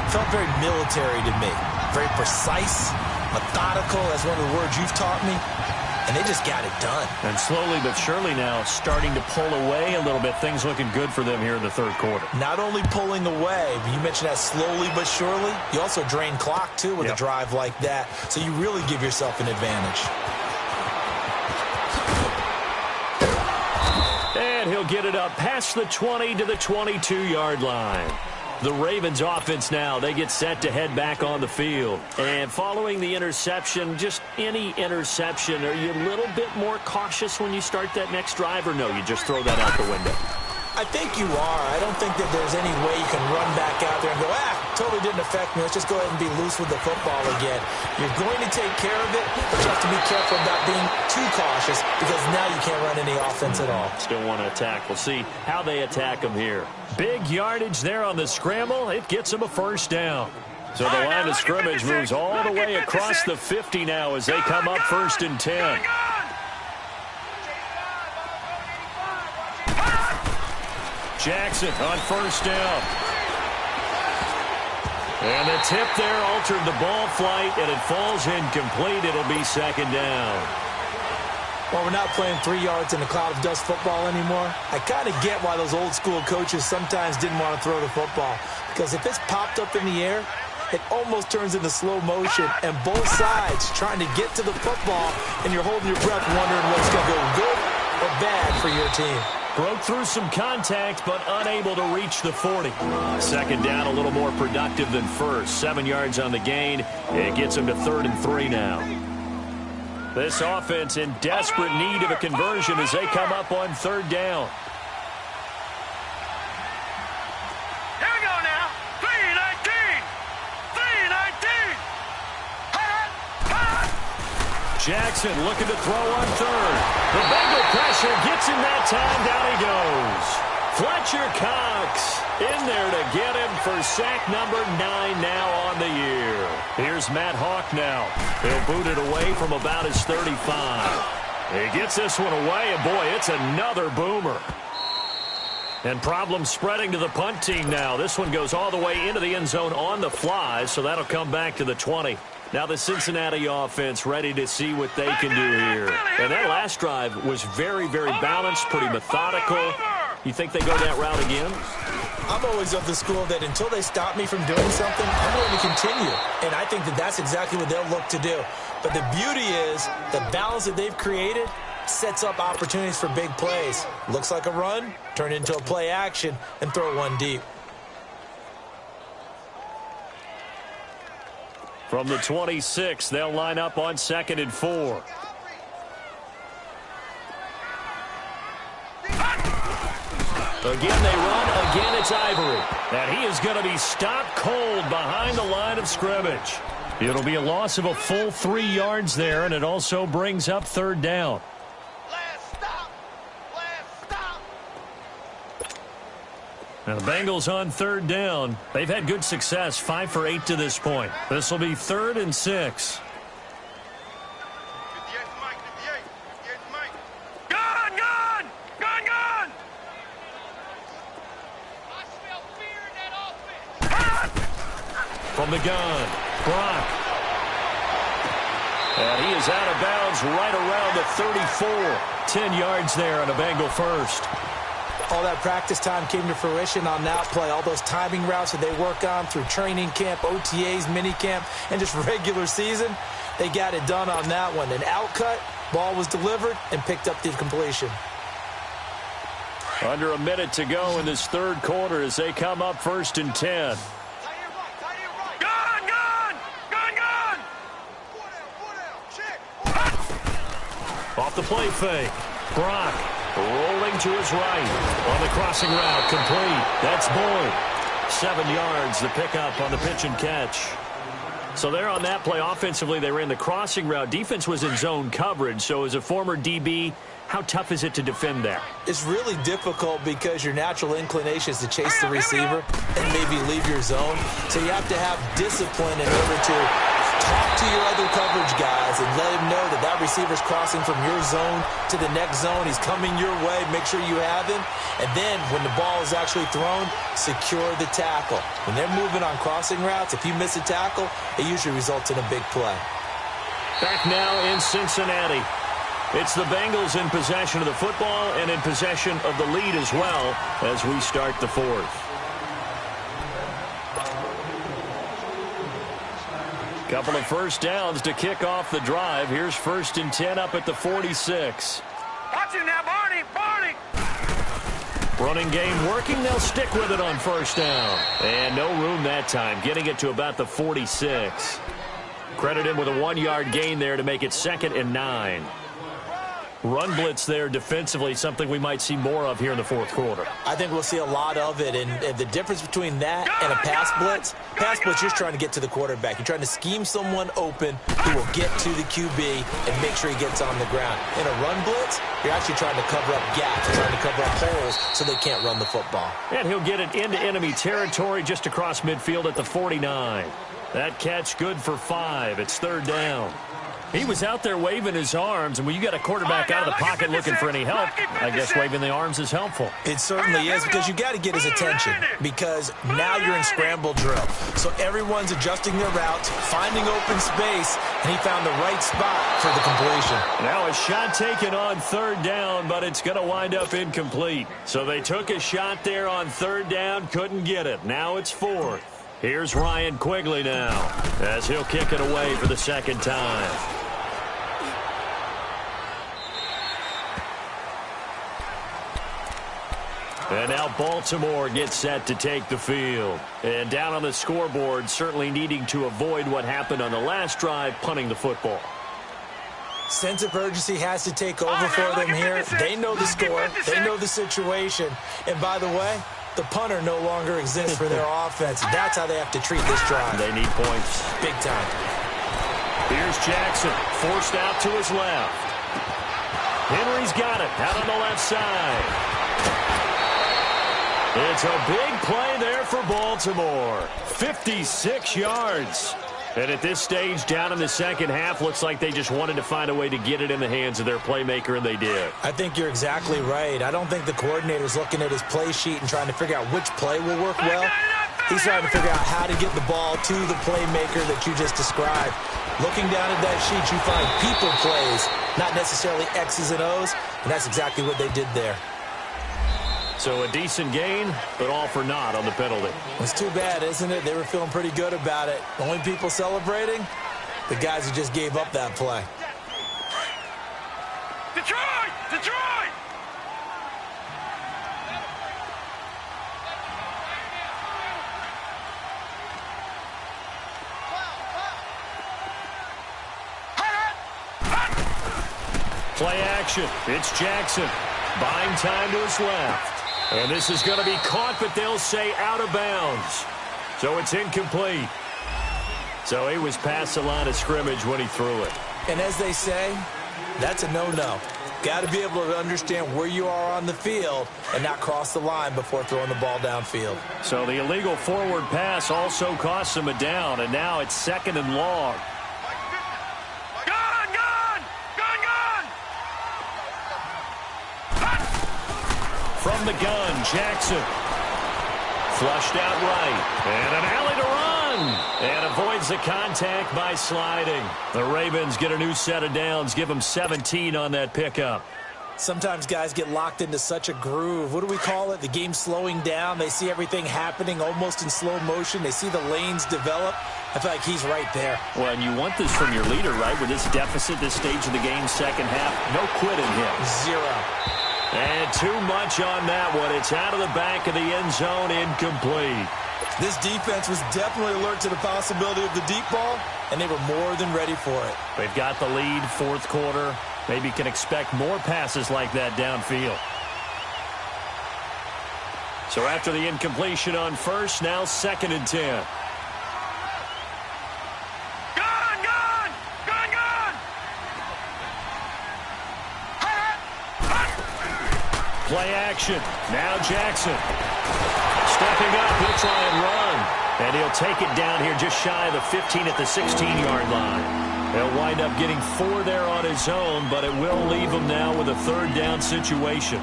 felt very military to me. Very precise, methodical, that's one of the words you've taught me. And they just got it done. And slowly but surely now starting to pull away a little bit. Things looking good for them here in the third quarter. Not only pulling away, but you mentioned that slowly but surely. You also drain clock, too, with a drive like that. So you really give yourself an advantage. And he'll get it up past the 20 to the 22-yard line. The Ravens offense now, they get set to head back on the field. And following the interception, just any interception, are you a little bit more cautious when you start that next drive, or no, you just throw that out the window? I think you are. I don't think that there's any way you can run back out there and go, totally didn't affect me. Let's just go ahead and be loose with the football again. You're going to take care of it, but you have to be careful about being too cautious because now you can't run any offense at all. Still want to attack. We'll see how they attack them here. Big yardage there on the scramble. It gets them a first down. So the line of scrimmage moves all the way across the 50 now as they come up 1st and 10. Jackson on first down. And the tip there altered the ball flight, and it falls incomplete. It'll be 2nd down. Well, we're not playing 3 yards in a cloud of dust football anymore. I kind of get why those old school coaches sometimes didn't want to throw the football. Because if it's popped up in the air, it almost turns into slow motion. And both sides trying to get to the football, and you're holding your breath wondering what's going to go good or bad for your team. Broke through some contact, but unable to reach the 40. 2nd down, a little more productive than first. 7 yards on the gain. It gets them to 3rd and 3 now. This offense in desperate need of a conversion as they come up on 3rd down. Here we go now. 3-19. 3-19. Jackson looking to throw on 3rd. The Bengal pressure gets him that time. Down he goes. Fletcher Cox in there to get him for sack number 9 now on the year. Here's Matt Hawk now. He'll boot it away from about his 35. He gets this one away, and boy, it's another boomer. And problems spreading to the punt team now. This one goes all the way into the end zone on the fly, so that'll come back to the 20. Now the Cincinnati offense ready to see what they can do here. And that last drive was very, very balanced, pretty methodical. You think they go that route again? I'm always of the school that until they stop me from doing something, I'm going to continue. And I think that that's exactly what they'll look to do. But the beauty is the balance that they've created sets up opportunities for big plays. Looks like a run, turn into a play action, and throw one deep. From the 26, they'll line up on 2nd and 4. Again, they run. Again, it's Ivory. And he is going to be stopped cold behind the line of scrimmage. It'll be a loss of a full 3 yards there, and it also brings up 3rd down. Now the Bengals on 3rd down. They've had good success, 5 for 8 to this point. This will be 3rd and 6. Gun! Gun! Gun! Gun! from the gun. Brock. And he is out of bounds right around the 34. 10 yards there on a Bengal first. All that practice time came to fruition on that play. All those timing routes that they work on through training camp, OTAs, minicamp, and just regular season, they got it done on that one. An outcut, ball was delivered, and picked up the completion. Under a minute to go in this third quarter as they come up 1st and 10. Off the play fake. Brock rolling to his right. On the crossing route, complete. That's Boyd. 7 yards, the pickup on the pitch and catch. So there on that play, offensively, they ran the crossing route. Defense was in zone coverage. So as a former DB, how tough is it to defend that? It's really difficult because your natural inclination is to chase the receiver and maybe leave your zone. So you have to have discipline in order to talk to your other coverage guys and let him know that that receiver's crossing from your zone to the next zone. He's coming your way. Make sure you have him. And then when the ball is actually thrown, secure the tackle. When they're moving on crossing routes, if you miss a tackle, it usually results in a big play. Back now in Cincinnati. It's the Bengals in possession of the football and in possession of the lead as well as we start the fourth. Couple of first downs to kick off the drive. Here's 1st and 10 up at the 46. Watch it now, Barney! Barney! Running game working. They'll stick with it on 1st down. And no room that time, getting it to about the 46. Credit him with a 1-yard gain there to make it 2nd and 9. Run blitz there defensively, something we might see more of here in the fourth quarter. I think we'll see a lot of it, and the difference between that and a pass blitz, you're just trying to get to the quarterback. You're trying to scheme someone open who will get to the QB and make sure he gets on the ground. In a run blitz, you're actually trying to cover up gaps, you're trying to cover up holes so they can't run the football. And he'll get it into enemy territory just across midfield at the 49. That catch good for 5. It's 3rd down. He was out there waving his arms, and when you got a quarterback out of the pocket looking for any help, I guess waving the arms is helpful. It certainly is, because you got to get his attention, because now you're in scramble drill. So everyone's adjusting their routes, finding open space, and he found the right spot for the completion. Now a shot taken on 3rd down, but it's going to wind up incomplete. So they took a shot there on 3rd down, couldn't get it. Now it's 4th. Here's Ryan Quigley now, as he'll kick it away for the 2nd time. And now Baltimore gets set to take the field. And down on the scoreboard, certainly needing to avoid what happened on the last drive, punting the football. Sense of urgency has to take over for them here. They know the score. They know the situation. And by the way, the punter no longer exists for their offense. That's how they have to treat this drive. They need points. Big time. Here's Jackson, forced out to his left. Henry's got it, out on the left side. It's a big play there for Baltimore. 56 yards. And at this stage, down in the second half, looks like they just wanted to find a way to get it in the hands of their playmaker, and they did. I think you're exactly right. I don't think the coordinator's looking at his play sheet and trying to figure out which play will work well. He's trying to figure out how to get the ball to the playmaker that you just described. Looking down at that sheet, you find people plays, not necessarily X's and O's, and that's exactly what they did there. So a decent gain, but all for naught on the penalty. It's too bad, isn't it? They were feeling pretty good about it. The only people celebrating, the guys who just gave up that play. Detroit! Detroit! Play action. It's Jackson. Buying time to his left. And this is going to be caught, but they'll say out of bounds. So it's incomplete. So he was past the line of scrimmage when he threw it. And as they say, that's a no-no. Got to be able to understand where you are on the field and not cross the line before throwing the ball downfield. So the illegal forward pass also cost him a down, and now it's 2nd and long. From the gun, Jackson. Flushed out right. And an alley to run. and avoids the contact by sliding. The Ravens get a new set of downs, give them 17 on that pickup. Sometimes guys get locked into such a groove. What do we call it? The game slowing down. They see everything happening almost in slow motion. They see the lanes develop. I feel like he's right there. Well, and you want this from your leader, right? With this deficit, this stage of the game, second half, no quitting him. Zero. And too much on that one. It's out of the back of the end zone, incomplete. This defense was definitely alert to the possibility of the deep ball, and they were more than ready for it. They've got the lead, fourth quarter. Maybe can expect more passes like that downfield. So after the incompletion on first, now 2nd and 10. Play action. Now Jackson. Stepping up, he'll try and run. And he'll take it down here just shy of the 15 at the 16-yard line. He'll wind up getting 4 there on his own, but it will leave him now with a 3rd down situation.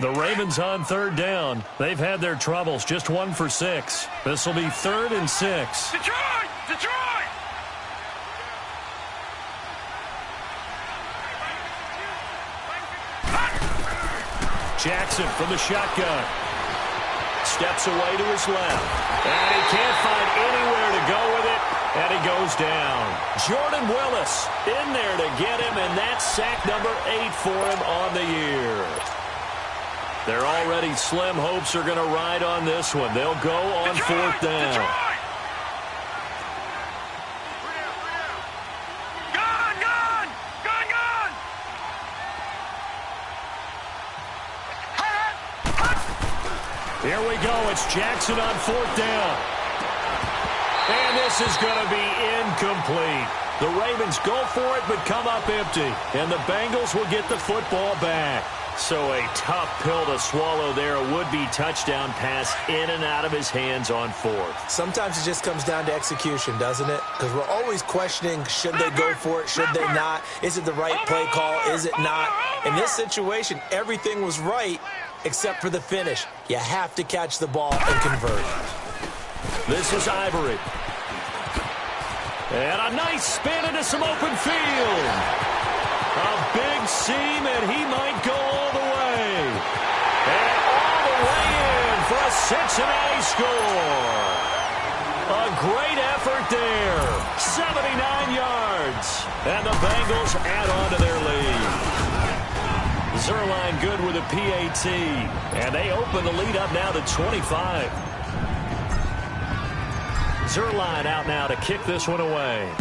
The Ravens on 3rd down. They've had their troubles, just 1 for 6. This will be 3rd and 6. Detroit! Detroit! Jackson from the shotgun. Steps away to his left. And he can't find anywhere to go with it. And he goes down. Jordan Willis in there to get him. And that's sack number 8 for him on the year. Their already slim hopes are going to ride on this one. They'll go on 4th down. Detroit! Here we go. It's Jackson on 4th down. And this is going to be incomplete. The Ravens go for it but come up empty. And the Bengals will get the football back. So a tough pill to swallow there. A would-be touchdown pass in and out of his hands on 4th. Sometimes it just comes down to execution, doesn't it? Because we're always questioning, should they go for it, should they not? Is it the right play call, is it not? In this situation, everything was right except for the finish. You have to catch the ball and convert. This is Ivory. And a nice spin into some open field. A big seam, and he might go all the way. And all the way in for a Cincinnati score. A great effort there. 79 yards. And the Bengals add on to their lead. Zerline good with a PAT. And they open the lead up now to 25. Zerline out now to kick this one away.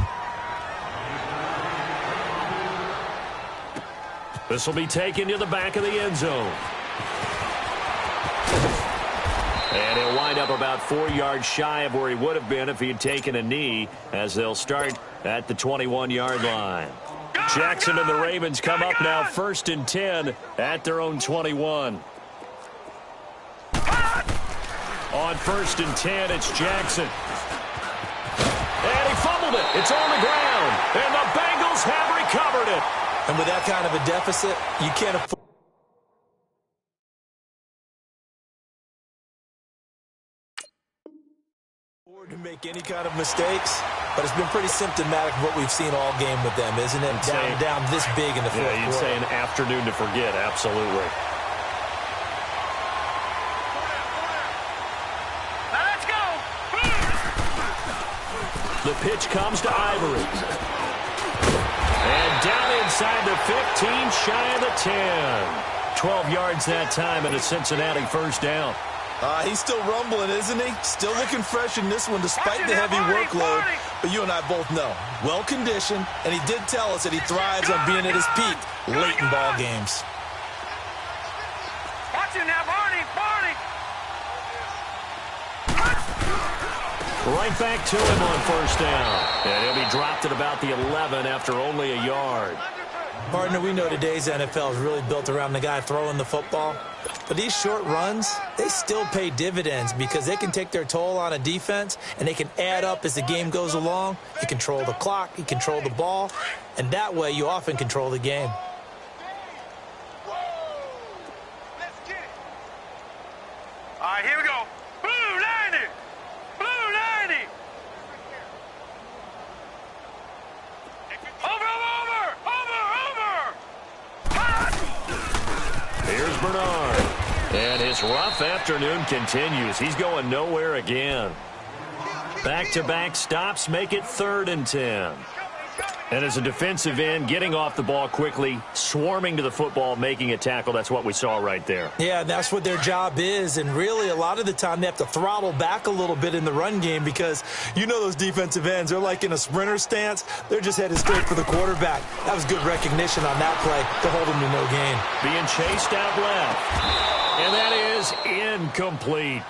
This will be taken to the back of the end zone. And he'll wind up about 4 yards shy of where he would have been if he had taken a knee, as they'll start at the 21-yard line. Jackson and the Ravens come up now 1st and 10 at their own 21. On 1st and 10, it's Jackson. And he fumbled it. It's on the ground. And the Bengals have recovered it. And with that kind of a deficit, you can't afford to make any kind of mistakes, but it's been pretty symptomatic of what we've seen all game with them, isn't it? Down this big in the fourth quarter. Yeah, you'd say an afternoon to forget, absolutely. Let's go! The pitch comes to Ivory. And down inside the 15, shy of the 10. 12 yards that time and a Cincinnati 1st down. He's still rumbling, isn't he? Still looking fresh in this one despite the heavy workload. But you and I both know, well-conditioned, and he did tell us that he thrives on being at his peak late in ball games. Watch him now, Barney! Right back to him on 1st down. And he'll be dropped at about the 11 after only a yard. Partner, we know today's NFL is really built around the guy throwing the football. But these short runs, they still pay dividends because they can take their toll on a defense and they can add up as the game goes along. You control the clock, you control the ball, and that way you often control the game. right, here we go. Blue 90. Blue 90. Over. Here's Bernard. And his rough afternoon continues. He's going nowhere again. Back-to-back stops make it 3rd and 10. And as a defensive end, getting off the ball quickly, swarming to the football, making a tackle, that's what we saw right there. Yeah, that's what their job is. And really, a lot of the time, they have to throttle back a little bit in the run game because you know those defensive ends, they're like in a sprinter stance. They're just headed straight for the quarterback. That was good recognition on that play to hold him to no gain. Being chased out left. And that is incomplete.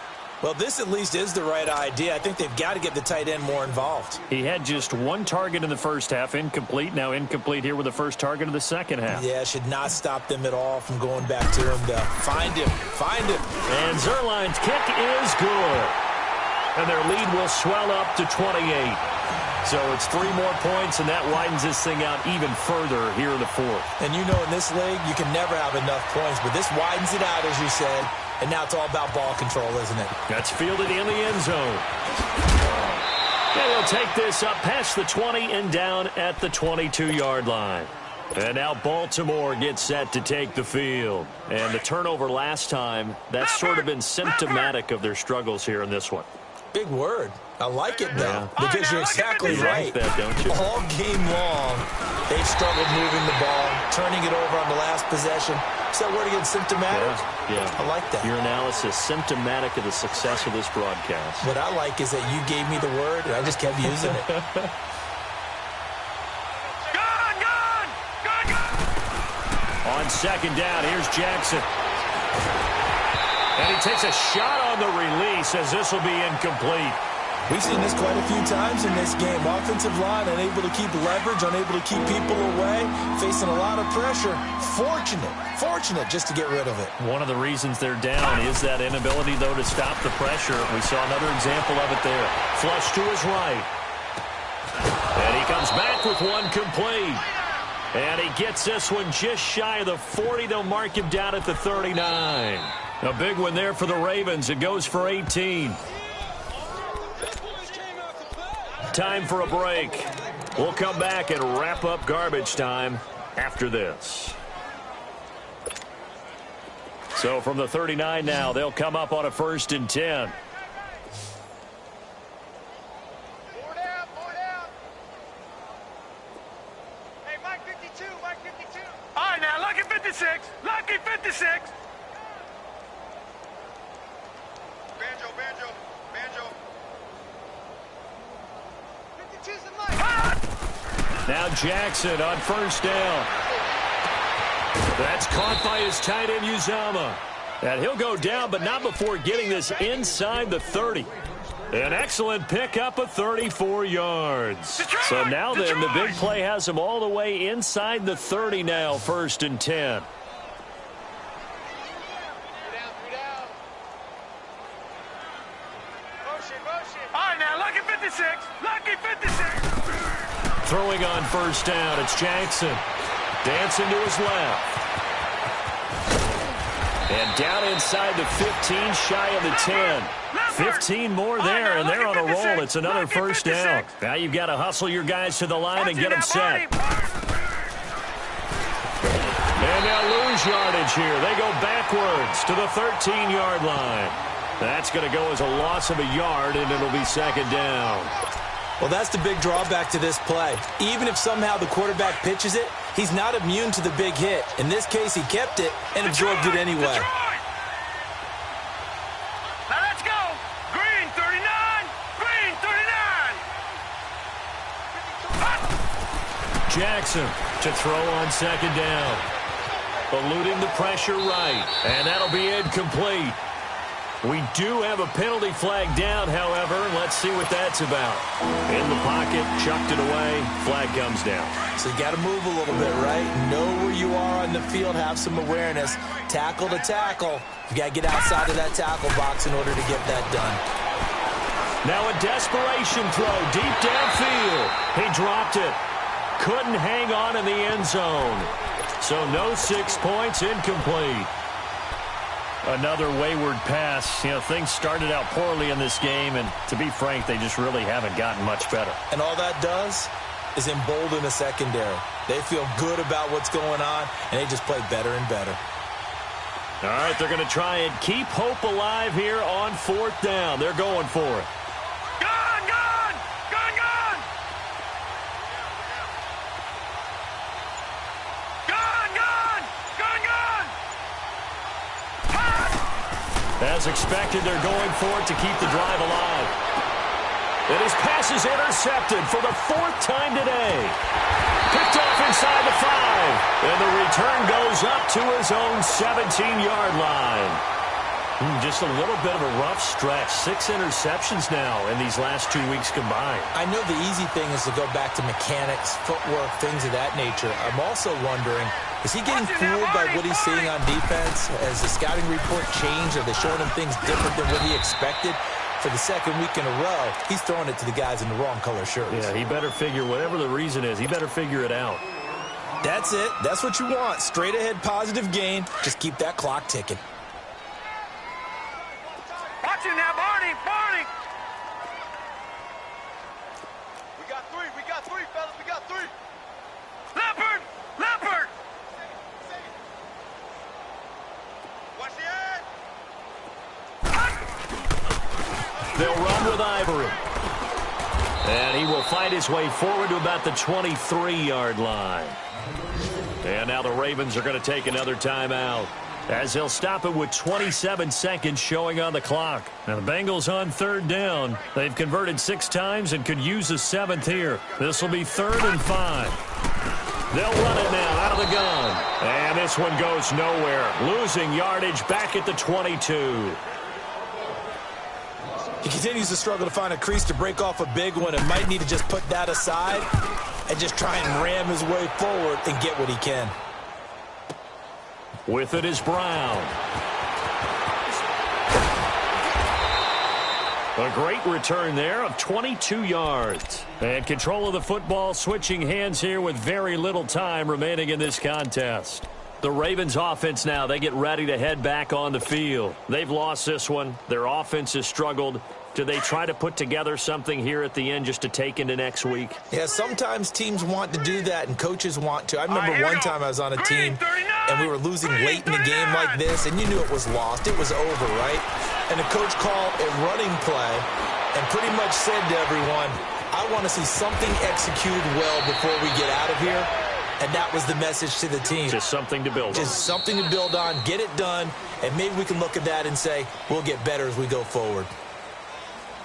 Well, this at least is the right idea. I think they've got to get the tight end more involved. He had just one target in the first half, incomplete. Now incomplete here with the first target of the second half. Yeah, should not stop them at all from going back to him to find him. And Zerline's kick is good. And their lead will swell up to 28. So it's 3 more points, and that widens this thing out even further here in the 4th. And you know in this league, you can never have enough points, but this widens it out, as you said. And now it's all about ball control, isn't it? That's fielded in the end zone. And he'll take this up past the 20 and down at the 22-yard line. And now Baltimore gets set to take the field. And the turnover last time, that's sort of been symptomatic of their struggles here in this one. Big word. I like it, though, because you're exactly right. Like that, don't you? All game long, they've struggled moving the ball, turning it over on the last possession. Is that word again, symptomatic? Yeah. I like that. Your analysis, symptomatic of the success of this broadcast. What I like is that you gave me the word, and I just kept using it. On second down, here's Jackson. And he takes a shot on the release as this will be incomplete. We've seen this quite a few times in this game. Offensive line unable to keep leverage, unable to keep people away, facing a lot of pressure. Fortunate just to get rid of it. One of the reasons they're down is that inability, though, to stop the pressure. We saw another example of it there. Flush to his right. And he comes back with one complete. And he gets this one just shy of the 40. They'll mark him down at the 39. A big one there for the Ravens. It goes for 18. Time for a break. We'll come back and wrap up garbage time after this. So from the 39 now, they'll come up on a 1st and 10. Four down. Hey, Mike 52. All right, now, lucky 56. Lucky 56. Banjo. 52's the Mike. Now Jackson on 1st down. That's caught by his tight end, Uzama. And he'll go down, but not before getting this inside the 30. An excellent pickup of 34 yards. So now then, the big play has him all the way inside the 30 now, 1st and 10. Throwing on 1st down, it's Jackson. Dancing to his left. And down inside the 15, shy of the 10. 15 more there, and they're on a roll. It's another 1st down. Now you've got to hustle your guys to the line and get them set. And they'll lose yardage here. They go backwards to the 13-yard line. That's going to go as a loss of a yard, and it'll be 2nd down. Well, that's the big drawback to this play. Even if somehow the quarterback pitches it, he's not immune to the big hit. In this case, he kept it and absorbed it anyway. Now let's go. Green 39. Green 39. Jackson to throw on 2nd down. Eluding the pressure right. And that'll be incomplete. We do have a penalty flag down, however. Let's see what that's about. In the pocket, chucked it away. Flag comes down. So you got to move a little bit, right? Know where you are on the field. Have some awareness. Tackle to tackle. You got to get outside of that tackle box in order to get that done. Now a desperation throw deep downfield. He dropped it. Couldn't hang on in the end zone. So no 6 points, incomplete. Another wayward pass. You know, things started out poorly in this game, and to be frank, they just really haven't gotten much better. And all that does is embolden the secondary. They feel good about what's going on, and they just play better and better. All right, they're going to try and keep hope alive here on 4th down. They're going for it. Gone! Gone! Gone! Gone! Gone! Gone! Gone! Gone! As expected, they're going for it to keep the drive alive. And his pass is intercepted for the 4th time today. Picked off inside the 5. And the return goes up to his own 17-yard line. Just a little bit of a rough stretch. 6 interceptions now in these last 2 weeks combined. I know the easy thing is to go back to mechanics, footwork, things of that nature. I'm also wondering, is he getting fooled by what he's seeing on defense? Has the scouting report changed? Are they showing him things different than what he expected? For the 2nd week in a row, he's throwing it to the guys in the wrong color shirts. Yeah, he better figure, whatever the reason is, he better figure it out. That's it. That's what you want. Straight ahead, positive gain. Just keep that clock ticking. Watch it now, Barney! Barney! We got 3, fellas, we got 3! Leopard! Leopard! Watch the edge! They'll run with Ivory. And he will fight his way forward to about the 23-yard line. And now the Ravens are going to take another timeout, as they'll stop it with 27 seconds showing on the clock. Now the Bengals on 3rd down. They've converted 6 times and could use a 7th here. This will be 3rd and 5. They'll run it now out of the gun. And this one goes nowhere. Losing yardage back at the 22. He continues to struggle to find a crease to break off a big one and might need to just put that aside and just try and ram his way forward and get what he can. With it is Brown. A great return there of 22 yards. And control of the football, switching hands here with very little time remaining in this contest. The Ravens offense now, they get ready to head back on the field. They've lost this one. Their offense has struggled. Do they try to put together something here at the end just to take into next week? Yeah, sometimes teams want to do that and coaches want to. I remember one time I was on a team and we were losing late in a game like this and you knew it was lost. It was over, right? And the coach called a running play and pretty much said to everyone, I want to see something executed well before we get out of here. And that was the message to the team. Just something to build on. Just something to build on, get it done, and maybe we can look at that and say, we'll get better as we go forward.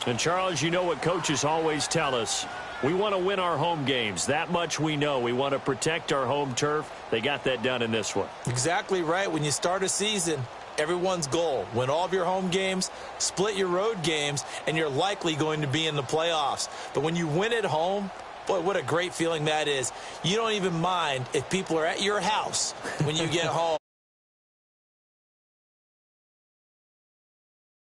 And, Charles, you know what coaches always tell us. We want to win our home games. That much we know. We want to protect our home turf. They got that done in this one. Exactly right. When you start a season, everyone's goal, win all of your home games, split your road games, and you're likely going to be in the playoffs. But when you win at home, boy, what a great feeling that is. You don't even mind if people are at your house when you get home.